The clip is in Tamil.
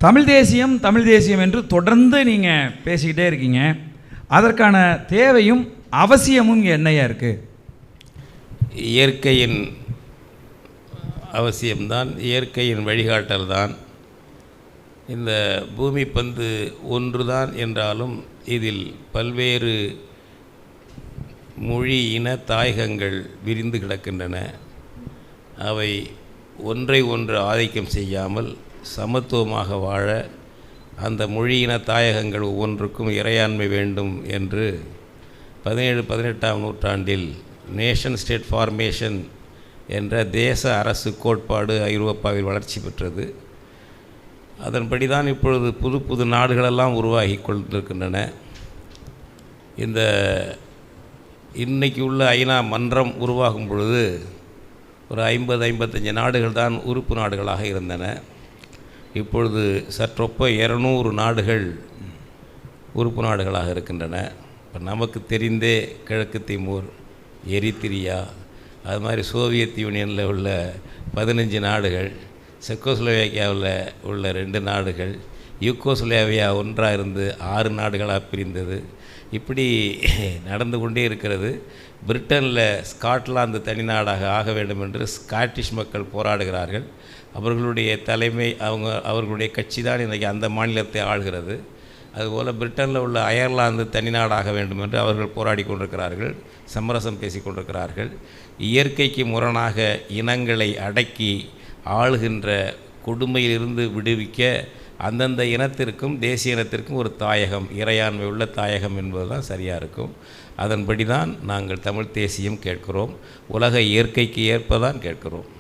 தமிழ் தேசியம் தமிழ் தேசியம் என்று தொடர்ந்து நீங்கள் பேசிக்கிட்டே இருக்கீங்க. அதற்கான தேவையும் அவசியமும் இங்கே என்னையா இருக்குது? இயற்கையின் அவசியம்தான், இயற்கையின் வழிகாட்டல் தான். இந்த பூமி பந்து ஒன்றுதான் என்றாலும் இதில் பல்வேறு மொழி இன தாயகங்கள் விரிந்து கிடக்கின்றன. அவை ஒன்றை ஒன்று ஆதிக்கம் செய்யாமல் சமத்துவமாக வாழ அந்த மொழியின தாயகங்கள் ஒவ்வொன்றுக்கும் இறையாண்மை வேண்டும் என்று 17-18ஆம் நூற்றாண்டில் நேஷன் ஸ்டேட் ஃபார்மேஷன் என்ற தேச அரசு கோட்பாடு ஐரோப்பாவில் வளர்ச்சி பெற்றது. அதன்படி தான் இப்பொழுது புது புது நாடுகளெல்லாம் உருவாகி கொண்டிருக்கின்றன. இந்த இன்றைக்கு உள்ள ஐநா மன்றம் உருவாகும் பொழுது ஒரு 50-55 நாடுகள் தான் உறுப்பு நாடுகளாக இருந்தன. இப்பொழுது சற்றொப்ப 200 நாடுகள் உறுப்பு நாடுகளாக இருக்கின்றன. இப்போ நமக்கு தெரிந்தே கிழக்கு திமோர், எரித்திரியா, அது மாதிரி சோவியத் யூனியனில் உள்ள 15 நாடுகள், செக்கோஸ்லோவேக்கியாவில் உள்ள 2 நாடுகள், யூகோஸ்லேவியா ஒன்றாக இருந்து 6 நாடுகளாக பிரிந்தது. இப்படி நடந்து கொண்டே இருக்கிறது. பிரிட்டனில் ஸ்காட்லாந்து தனிநாடாக ஆக வேண்டும் என்று ஸ்காட்டிஷ் மக்கள் போராடுகிறார்கள். அவர்களுடைய தலைமை அவர்களுடைய கட்சி தான் இன்றைக்கி அந்த மாநிலத்தை ஆள்கிறது. அதுபோல் பிரிட்டனில் உள்ள அயர்லாந்து தனிநாடாக வேண்டும் என்று அவர்கள் போராடி கொண்டிருக்கிறார்கள், சமரசம் பேசி கொண்டிருக்கிறார்கள். இயற்கைக்கு முரணாக இனங்களை அடக்கி ஆளுகின்ற கொடுமையிலிருந்து விடுவிக்க அந்தந்த இனத்திற்கும் தேசிய இனத்திற்கும் ஒரு தாயகம், இறையாண்மை உள்ள தாயகம் என்பது தான் சரியாக இருக்கும். அதன்படி தான் நாங்கள் தமிழ் தேசியம் கேட்கிறோம். உலக இயற்கைக்கு ஏற்ப தான் கேட்கிறோம்.